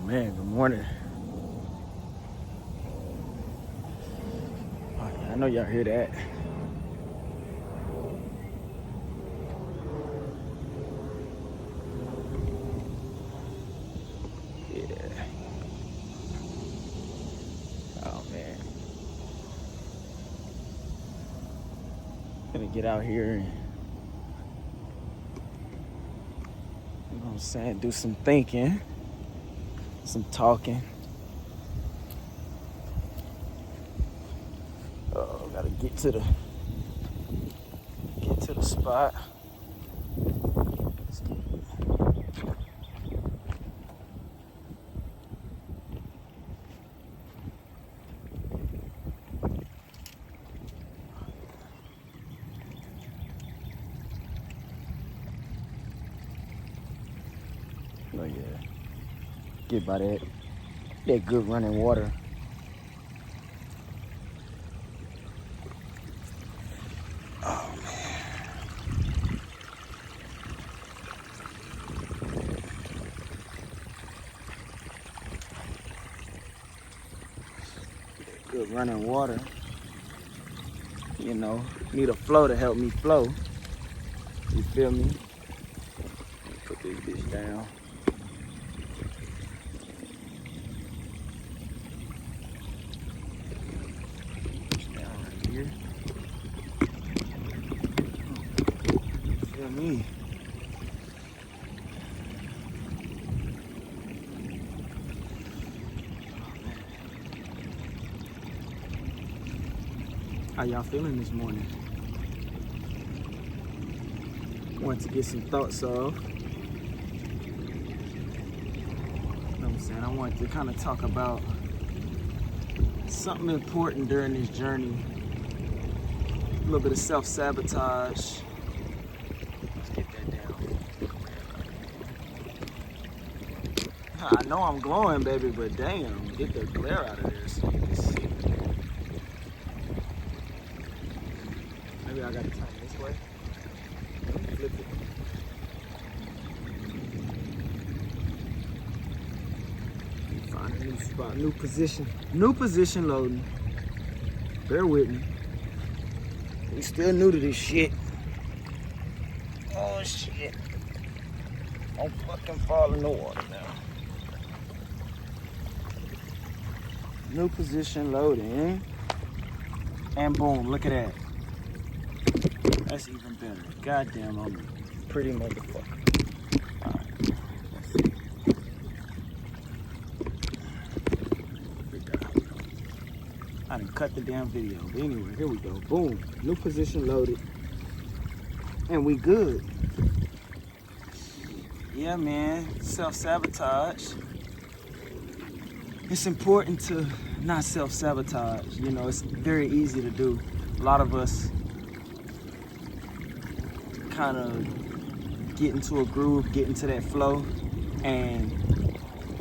Man, good morning. Oh, yeah, I know y'all hear that. Yeah. Oh man. Gonna get out here and, you know what I'm saying, do some thinking, some talking. Oh, gotta get to the spot. Oh yeah. Get by that good running water. Oh man. Good running water. You know, need a flow to help me flow. You feel me? Put this bitch down. Down right here. You feel me? How y'all feeling this morning? Want to get some thoughts off. You know what I'm saying? I wanted to kind of talk about something important during this journey. A little bit of self-sabotage. Let's get that down. I know I'm glowing, baby, but damn, get the glare out of there so you can see. Maybe I gotta turn this way. Flip it. Find a new spot, new position. New position loading. Bear with me. We still new to this shit. Oh shit. Don't fucking fall in the water now. New position loading. And boom, look at that. That's even better. Goddamn, I'm a pretty motherfucker. Alright, let's see. I done cut the damn video. But anyway, here we go. Boom. New position loaded. And we good. Yeah, man. Self-sabotage. It's important to not self-sabotage. You know, it's very easy to do. A lot of us kind of get into a groove, get into that flow, and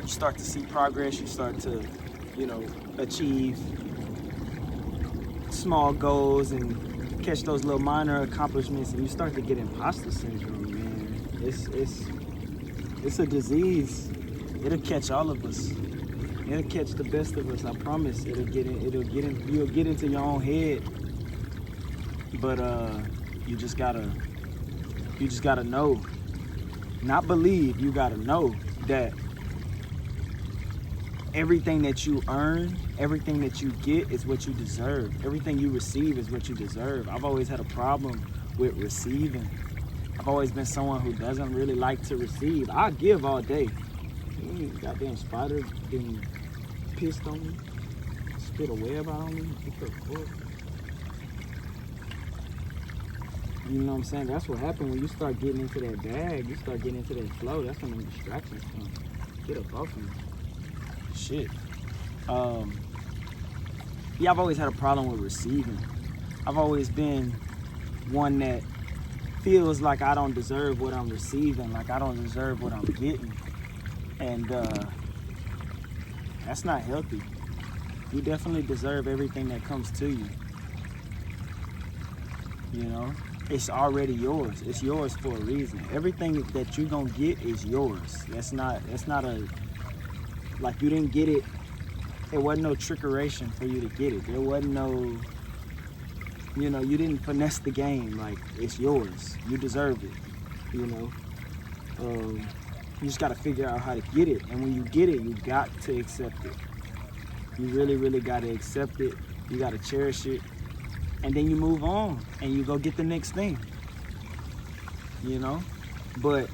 you start to see progress. You start to, you know, achieve small goals and catch those little minor accomplishments, and you start to get imposter syndrome, man. It's a disease. It'll catch all of us. It'll catch the best of us. I promise. You'll get into your own head. But you just gotta know, not believe. You gotta know that everything that you earn, everything that you get is what you deserve. Everything you receive is what you deserve. I've always had a problem with receiving. I've always been someone who doesn't really like to receive. I give all day. Goddamn spider getting pissed on me, spit a web out on me. You know what I'm saying? That's what happened when you start getting into that bag. You start getting into that flow. That's when the distractions come. Get up off me. Shit. Yeah, I've always had a problem with receiving. I've always been one that feels like I don't deserve what I'm receiving, like I don't deserve what I'm getting. And that's not healthy. You definitely deserve everything that comes to you. You know? It's already yours. It's yours for a reason. Everything that you're gonna get is yours. That's not Like, you didn't get it. There wasn't no trickeration for you to get it. There wasn't no, you didn't finesse the game. Like, it's yours. You deserve it, you know. You just got to figure out how to get it. And when you get it, you got to accept it. You really, really got to accept it. You got to cherish it. And then you move on and you go get the next thing, you know. But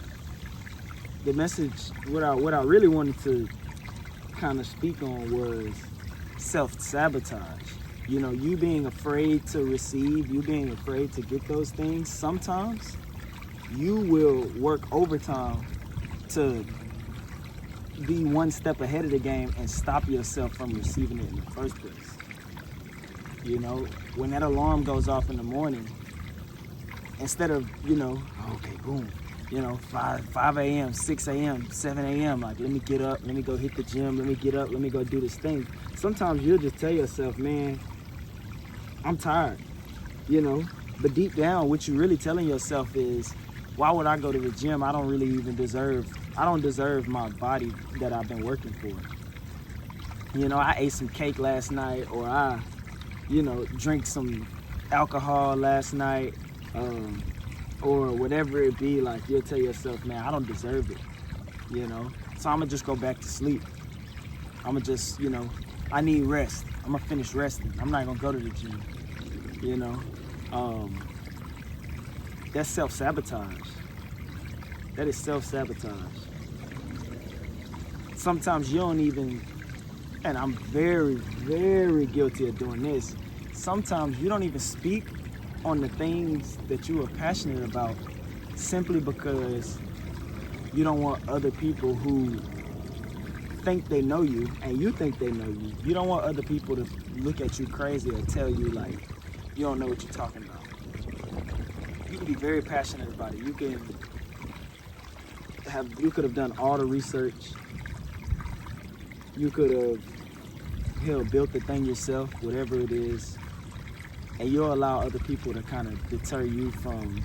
the message, what I really wanted to kind of speak on was self-sabotage. You know, you being afraid to receive, you being afraid to get those things. Sometimes you will work overtime to be one step ahead of the game and stop yourself from receiving it in the first place. You know, when that alarm goes off in the morning, instead of, okay, boom, 5 a.m., 6 a.m., 7 a.m., like, let me get up, let me go hit the gym, let me get up, let me go do this thing. Sometimes you'll just tell yourself, man, I'm tired, but deep down, what you're really telling yourself is, why would I go to the gym? I don't deserve my body that I've been working for. I ate some cake last night, or I drink some alcohol last night, or whatever it be. Like, you'll tell yourself, man, I don't deserve it, so I'm gonna just go back to sleep. I'm gonna just, I need rest. I'm gonna finish resting. I'm not gonna go to the gym, that's self-sabotage. That is self-sabotage. Sometimes you don't even, and I'm very, very guilty of doing this, sometimes you don't even speak on the things that you are passionate about simply because you don't want other people who think they know you and you think they know you. You don't want other people to look at you crazy or tell you, like, you don't know what you're talking about. You can be very passionate about it. You could have done all the research. You could have built the thing yourself, whatever it is, and you'll allow other people to kind of deter you from,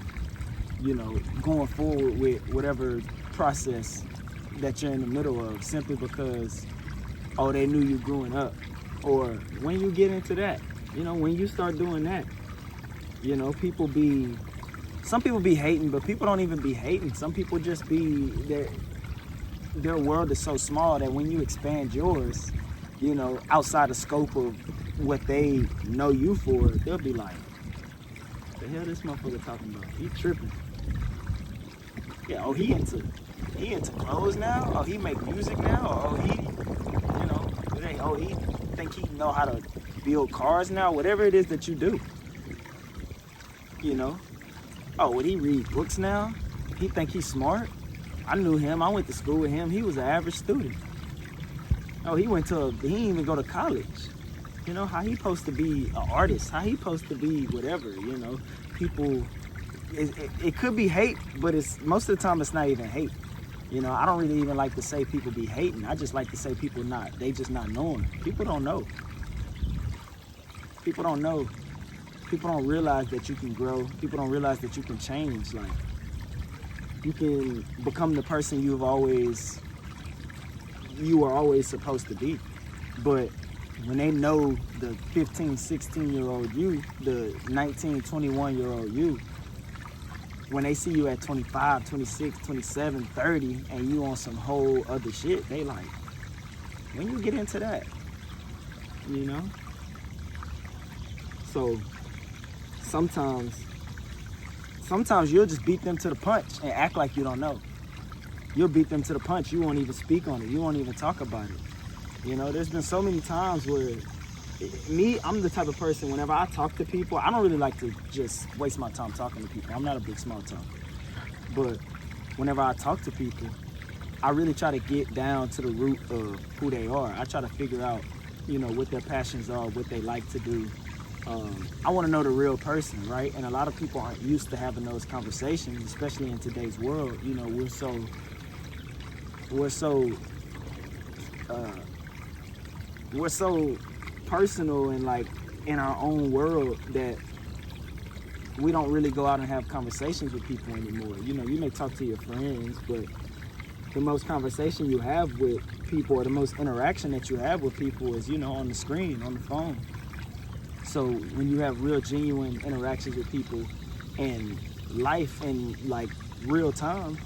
going forward with whatever process that you're in the middle of, simply because, they knew you growing up. Or when you get into that, when you start doing that, some people be hating, but people don't even be hating. Some people just be, their world is so small that when you expand yours, outside the scope of what they know you for, they'll be like, the hell this motherfucker talking about? He tripping. Yeah, he into clothes now? Oh, he make music now? Oh, he think he know how to build cars now? Whatever it is that you do, Oh, would he read books now? He think he's smart? I knew him. I went to school with him. He was an average student. Oh, he didn't even go to college. How he supposed to be an artist? How he supposed to be whatever, People, it could be hate, but most of the time it's not even hate. I don't really even like to say people be hating. I just like to say they just not knowing. People don't know. People don't know. People don't realize that you can grow. People don't realize that you can change. Like, you can become the person you were always supposed to be. But when they know the 15, 16-year-old you, the 19, 21-year-old you, when they see you at 25, 26, 27, 30, and you on some whole other shit, they like, when you get into that, So sometimes you'll just beat them to the punch and act like you don't know. You'll beat them to the punch. You won't even speak on it. You won't even talk about it. There's been so many times where I'm the type of person, whenever I talk to people, I don't really like to just waste my time talking to people. I'm not a big small talker. But whenever I talk to people, I really try to get down to the root of who they are. I try to figure out, what their passions are, what they like to do. I want to know the real person, right? And a lot of people aren't used to having those conversations, especially in today's world. We're so personal and like in our own world that we don't really go out and have conversations with people anymore. You may talk to your friends, but the most conversation you have with people, or the most interaction that you have with people is, on the screen, on the phone. So when you have real, genuine interactions with people in life in like real time,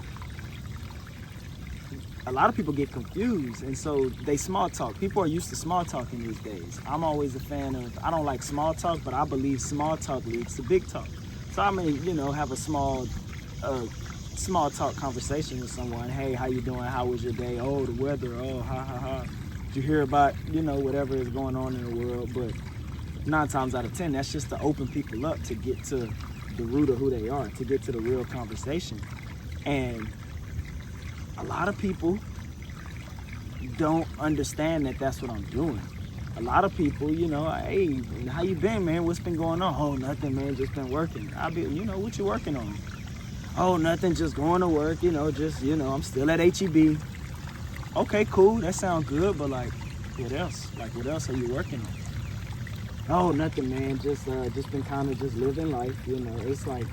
a lot of people get confused, and so they small talk. People are used to small talking these days. I'm always a fan of, I don't like small talk, but I believe small talk leads to big talk. So I may, have a small talk conversation with someone. Hey, how you doing? How was your day? Oh, the weather. Oh, ha ha ha. Did you hear about, whatever is going on in the world? But 9 times out of 10, that's just to open people up to get to the root of who they are, to get to the real conversation. And a lot of people don't understand that that's what I'm doing. A lot of people, hey, how you been, man? What's been going on? Oh, nothing, man, just been working. I'll be, what you working on? Oh, nothing, just going to work, I'm still at HEB. Okay, cool, that sounds good, but like, what else? Like, what else are you working on? Oh, nothing, man, just been kind of just living life, It's like,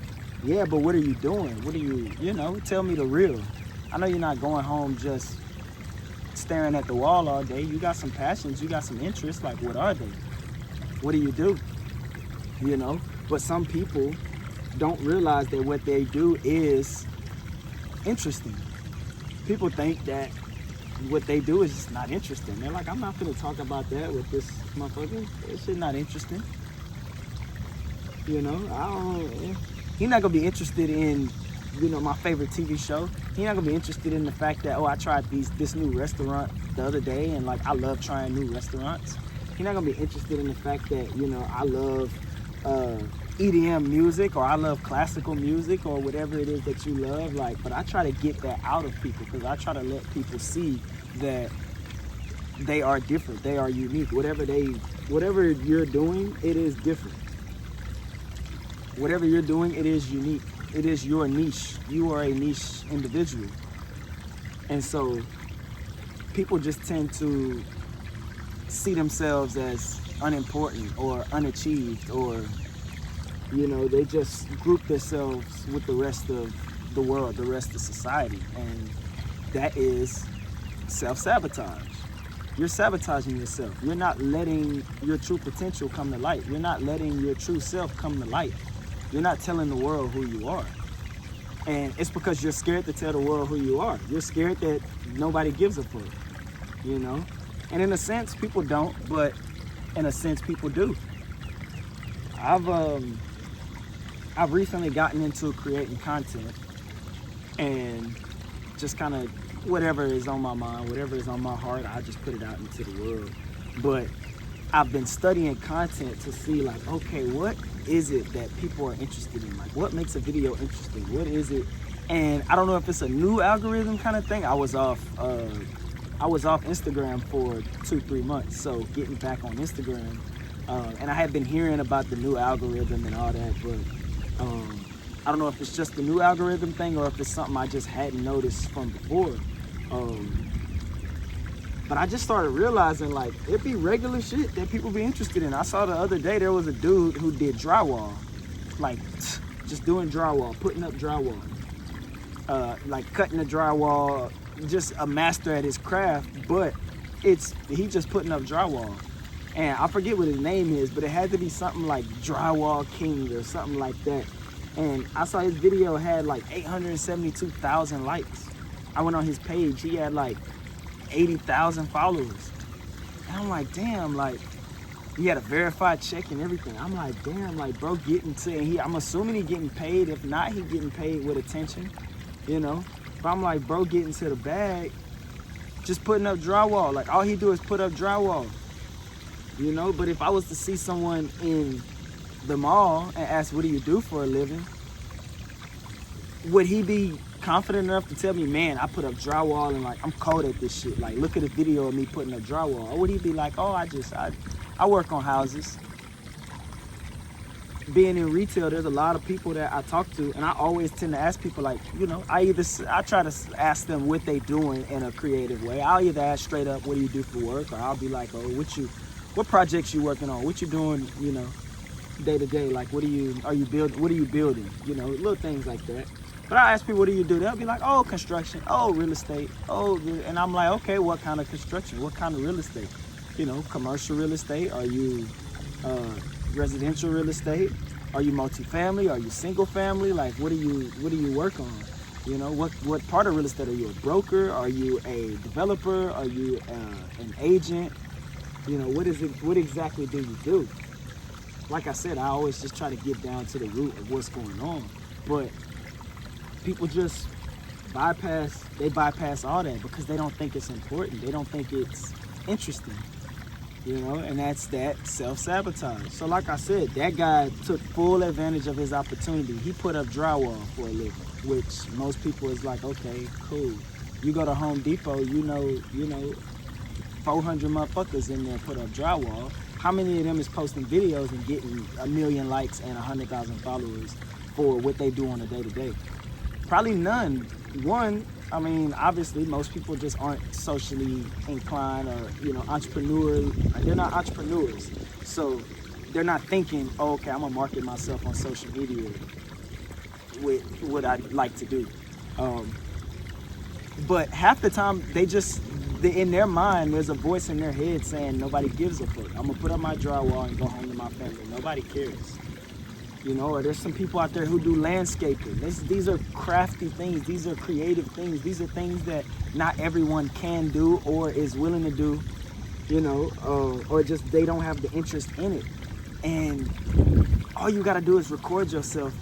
yeah, but what are you doing? What are you, tell me the real. I know you're not going home just staring at the wall all day. You got some passions, you got some interests. Like, what are they? What do you do? But some people don't realize that what they do is interesting. People think that what they do is just not interesting. They're like, I'm not gonna talk about that with this motherfucker. It's just not interesting. He's not gonna be interested in, my favorite TV show. He's not gonna be interested in the fact that, I tried this new restaurant the other day, and like, I love trying new restaurants. He's not gonna be interested in the fact that, I love EDM music, or I love classical music, or whatever it is that you love. Like, but I try to get that out of people, because I try to let people see that they are different, they are unique. Whatever you're doing, it is different. Whatever you're doing, it is unique. It is your niche. You are a niche individual. And so people just tend to see themselves as unimportant or unachieved, or, they just group themselves with the rest of the world, the rest of society. And that is self-sabotage. You're sabotaging yourself. You're not letting your true potential come to light. You're not letting your true self come to light. You're not telling the world who you are. And it's because you're scared to tell the world who you are. You're scared that nobody gives a fuck, And in a sense, people don't, but in a sense, people do. I've recently gotten into creating content, and just kind of whatever is on my mind, whatever is on my heart, I just put it out into the world. But I've been studying content to see, like, okay, what is it that people are interested in? Like, what makes a video interesting? What is it? And I don't know if it's a new algorithm kind of thing. I was off Instagram for 2-3 months, so getting back on Instagram, and I had been hearing about the new algorithm and all that, but I don't know if it's just the new algorithm thing, or if it's something I just hadn't noticed from before. But I just started realizing, like, it'd be regular shit that people be interested in. I saw the other day there was a dude who did drywall, like just doing drywall, putting up drywall, like cutting the drywall, just a master at his craft. But he just putting up drywall, and I forget what his name is, but it had to be something like Drywall King or something like that. And I saw his video had like 872,000 likes. I went on his page, he had like 80,000 followers. And I'm like, damn, like, he had a verified check and everything. I'm like, damn, like, bro, I'm assuming he getting paid. If not, he getting paid with attention, But I'm like, bro, getting to the bag, just putting up drywall. Like, all he do is put up drywall, But if I was to see someone in the mall and ask, what do you do for a living? Would he be confident enough to tell me, man, I put up drywall and like I'm cold at this shit, like look at a video of me putting up drywall? Or would he be like, oh, I work on houses? Being in retail, there's a lot of people that I talk to, and I always tend to ask people, like, I try to ask them what they doing in a creative way. I'll either ask straight up, what do you do for work? Or I'll be like, oh, what projects you working on? What you doing, day to day? Like, what are you building? Little things like that. But I ask people, what do you do? They'll be like, oh, construction, oh, real estate, oh, and I'm like, okay, what kind of construction? What kind of real estate? You know, commercial real estate? Are you residential real estate? Are you multifamily? Are you single family? Like, what do you work on? You know, what part of real estate? Are you a broker? Are you a developer? Are you an agent? You know, what exactly do you do? Like I said, I always just try to get down to the root of what's going on. But people just bypass all that because they don't think it's important. They don't think it's interesting. You know, and that's that self-sabotage. So like I said, that guy took full advantage of his opportunity. He put up drywall for a living, which most people is like, okay, cool. You go to Home Depot, you know, 400 motherfuckers in there put up drywall. How many of them is posting videos and getting 1 million likes and 100,000 followers for what they do on a day-to-day? Probably none. One, I mean, obviously most people just aren't socially inclined or, you know, entrepreneurial. They're not entrepreneurs. So they're not thinking, oh, okay, I'm gonna market myself on social media with what I'd like to do. But half the time in their mind, there's a voice in their head saying, nobody gives a fuck. I'm gonna put up my drywall and go home to my family. Nobody cares. You know, or there's some people out there who do landscaping. These are crafty things. These are creative things. These are things that not everyone can do or is willing to do, you know, or just they don't have the interest in it. And all you gotta do is record yourself,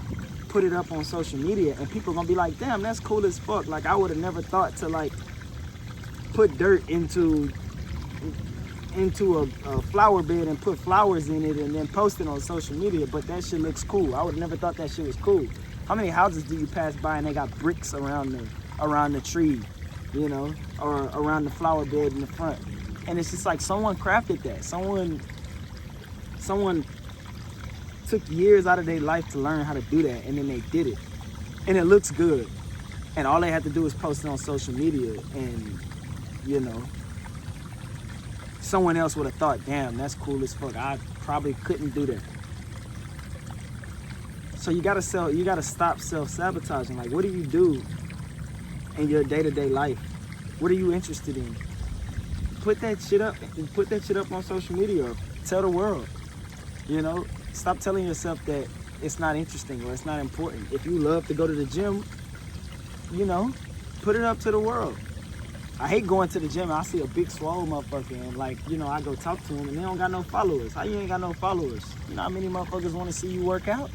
put it up on social media, and people are gonna be like, damn, that's cool as fuck. Like, I would have never thought to, like, put dirt into a flower bed and put flowers in it and then post it on social media, but that shit looks cool. I would have never thought that shit was cool. How many houses do you pass by and they got bricks around the tree, you know, or around the flower bed in the front? And it's just like someone crafted that. Someone took years out of their life to learn how to do that, and then they did it. And it looks good. And all they had to do is post it on social media, and, you know, someone else would have thought, damn, that's cool as fuck. I probably couldn't do that. So you gotta stop self-sabotaging. Like, what do you do in your day-to-day life? What are you interested in? Put that shit up on social media, or tell the world. You know, stop telling yourself that it's not interesting or it's not important. If you love to go to the gym, you know, put it up to the world. I hate going to the gym and I see a big swole motherfucker and, like, you know, I go talk to him and they don't got no followers. How you ain't got no followers? You know how many motherfuckers want to see you work out?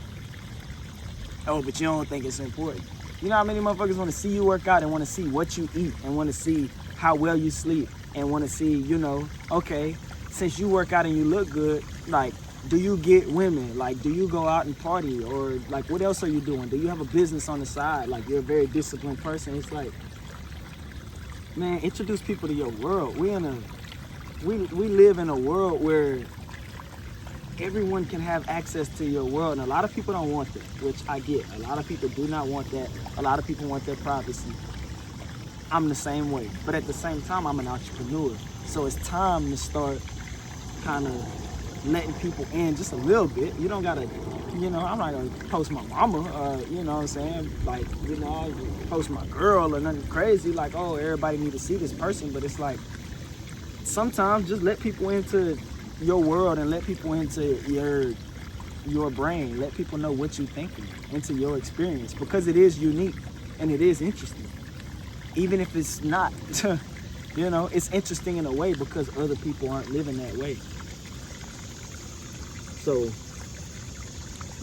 Oh, but you don't think it's important. You know how many motherfuckers want to see you work out and want to see what you eat and want to see how well you sleep and want to see, you know, okay, since you work out and you look good, like, do you get women? Like, do you go out and party? Or, like, what else are you doing? Do you have a business on the side? Like, you're a very disciplined person. It's like, man, introduce people to your world. We live in a world where everyone can have access to your world, and a lot of people don't want that, which I get. A lot of people do not want that. A lot of people want their privacy. I'm the same way, but at the same time, I'm an entrepreneur, so it's time to start kind of letting people in just a little bit. You don't gotta, you know, I'm not gonna post my mama, you know what I'm saying? Like, you know, post my girl or nothing crazy, like, oh, everybody need to see this person. But it's like, sometimes just let people into your world and let people into your brain. Let people know what you're thinking, into your experience, because it is unique and it is interesting. Even if it's not, you know, it's interesting in a way because other people aren't living that way. So,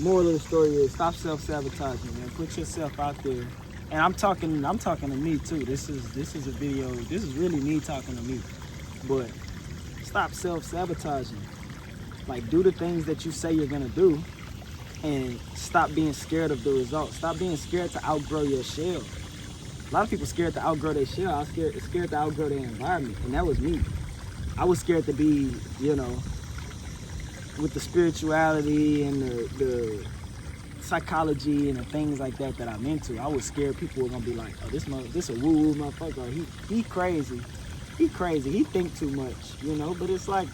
moral of the story is stop self-sabotaging, man. Put yourself out there. And I'm talking to me too. This is a video. This is really me talking to me. But stop self-sabotaging. Like, do the things that you say you're gonna do, and stop being scared of the results. Stop being scared to outgrow your shell. A lot of people scared to outgrow their shell. I was scared to outgrow their environment, and that was me. I was scared to be, you know, with the spirituality and the psychology and the things like that I'm into. I was scared people were gonna be like, oh, this a woo-woo motherfucker. He crazy. He crazy. He think too much, you know? But it's like,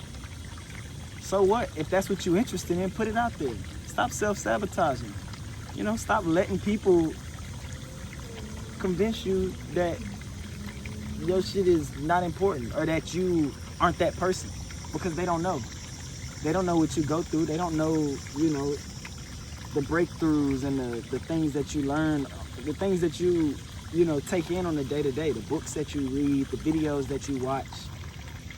so what? If that's what you're interested in, put it out there. Stop self-sabotaging. You know, stop letting people convince you that your shit is not important or that you aren't that person, because they don't know. They don't know what you go through. They don't know, the breakthroughs and the things that you learn, the things that you take in on a day-to-day, the books that you read, the videos that you watch,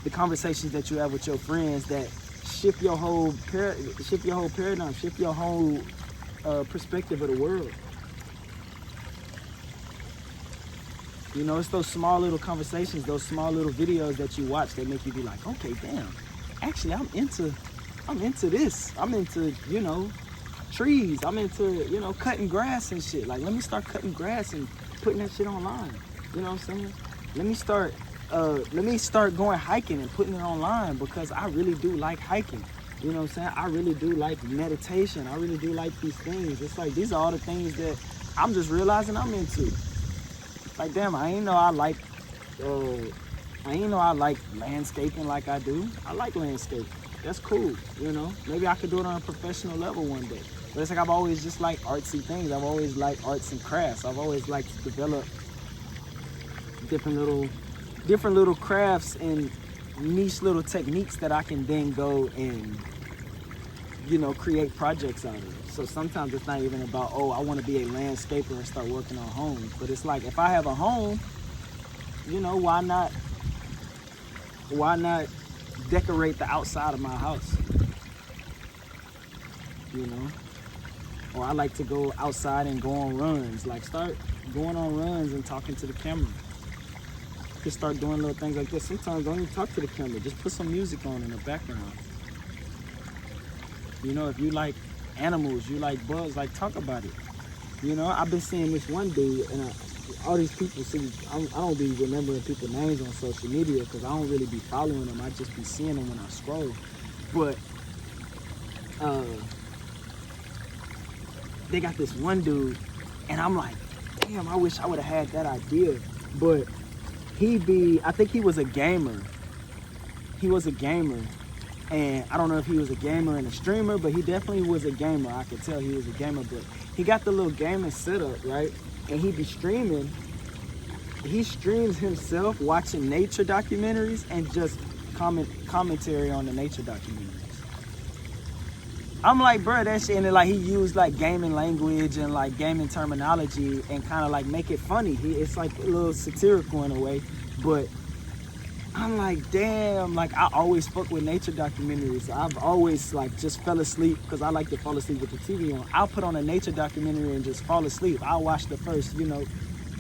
the conversations that you have with your friends that shift your whole paradigm, shift your whole perspective of the world. It's those small little conversations, those small little videos that you watch that make you be like, okay, damn, actually I'm into this. I'm into, trees. I'm into, cutting grass and shit. Like, let me start cutting grass and putting that shit online. You know what I'm saying? Let me start going hiking and putting it online, because I really do like hiking. You know what I'm saying? I really do like meditation. I really do like these things. It's like, these are all the things that I'm just realizing I'm into. Like, damn, I ain't know I like landscaping like I do. I like landscaping. That's cool, Maybe I could do it on a professional level one day. But it's like, I've always just liked artsy things. I've always liked arts and crafts. I've always liked to develop different little crafts and niche little techniques that I can then go and, create projects out of. So sometimes it's not even about, I want to be a landscaper and start working on homes. But it's like, if I have a home, why not decorate the outside of my house? Or I like to go outside and go on runs. Like, start going on runs and talking to the camera. Just start doing little things like this. Sometimes don't even talk to the camera. Just put some music on in the background. If you like animals, you like bugs, like, talk about it. I've been seeing this one dude, and all these people see, I don't be remembering people's names on social media because I don't really be following them. I just be seeing them when I scroll. But they got this one dude, and I'm like, damn, I wish I would have had that idea. But I think he was a gamer. He was a gamer. And I don't know if he was a gamer and a streamer, but he definitely was a gamer. I could tell he was a gamer. But he got the little gaming setup, right? And he be streaming. He streams himself watching nature documentaries and just commentary on the nature documentaries. I'm like, bro, that shit. And then, like, he used like gaming language and like gaming terminology and kind of like make it funny. It's like a little satirical in a way, but I'm like, damn, like, I always fuck with nature documentaries. I've always like just fell asleep because I like to fall asleep with the TV on. I'll put on a nature documentary and just fall asleep. I'll watch the first,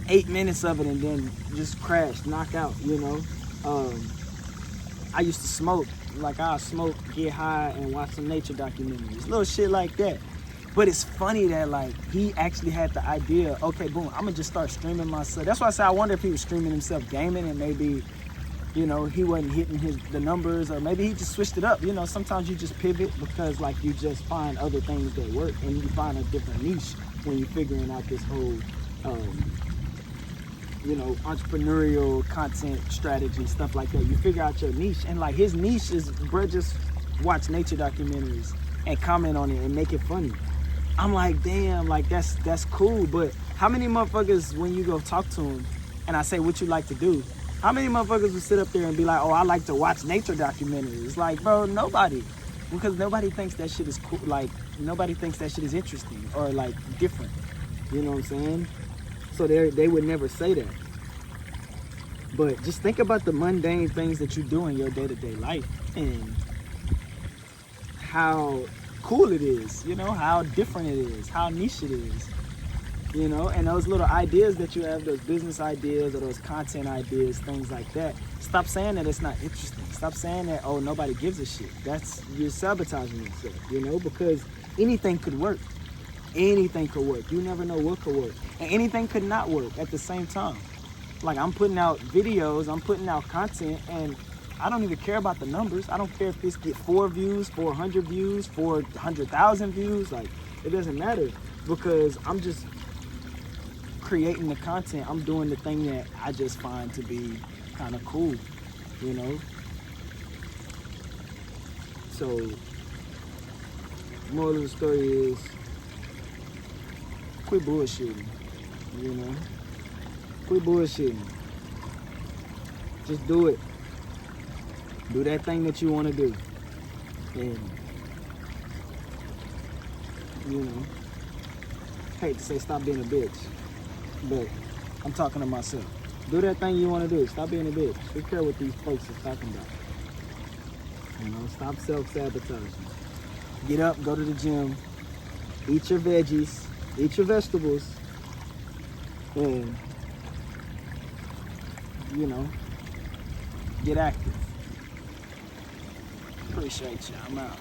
8 minutes of it and then just crash, knock out, I used to smoke. Like, I'll smoke, get high, and watch some nature documentaries. Little shit like that. But it's funny that, like, he actually had the idea, okay, boom, I'm gonna just start streaming myself. That's why I say I wonder if he was streaming himself gaming and maybe, he wasn't hitting the numbers, or maybe he just switched it up. Sometimes you just pivot because, like, you just find other things that work and you find a different niche when you're figuring out this whole, entrepreneurial content strategy, stuff like that. You figure out your niche, and like, his niche is, bro, just watch nature documentaries and comment on it and make it funny. I'm like, damn, like, that's cool. But how many motherfuckers, when you go talk to them and I say, what you like to do, how many motherfuckers would sit up there and be like, I like to watch nature documentaries? Like, bro, nobody. Because nobody thinks that shit is cool. Like, nobody thinks that shit is interesting or, like, different. You know what I'm saying? So they would never say that. But just think about the mundane things that you do in your day-to-day life and how cool it is, how different it is, how niche it is. And those little ideas that you have, those business ideas or those content ideas, things like that, stop saying that it's not interesting. Stop saying that, nobody gives a shit. You're sabotaging yourself, because anything could work. Anything could work. You never know what could work. And anything could not work at the same time. Like, I'm putting out videos, I'm putting out content, and I don't even care about the numbers. I don't care if this get 4 views, 400 views, 400,000 views. Like, it doesn't matter, because I'm just creating the content. I'm doing the thing that I just find to be kind of cool, So, moral of the story is, quit bullshitting, Quit bullshitting. Just do it. Do that thing that you want to do. And, you know, hate to say stop being a bitch, but I'm talking to myself. Do that thing you want to do. Stop being a bitch. Who care what these folks are talking about? You know, stop self-sabotaging. Get up, go to the gym, eat your veggies, eat your vegetables, and, you know, get active. Appreciate you. I'm out.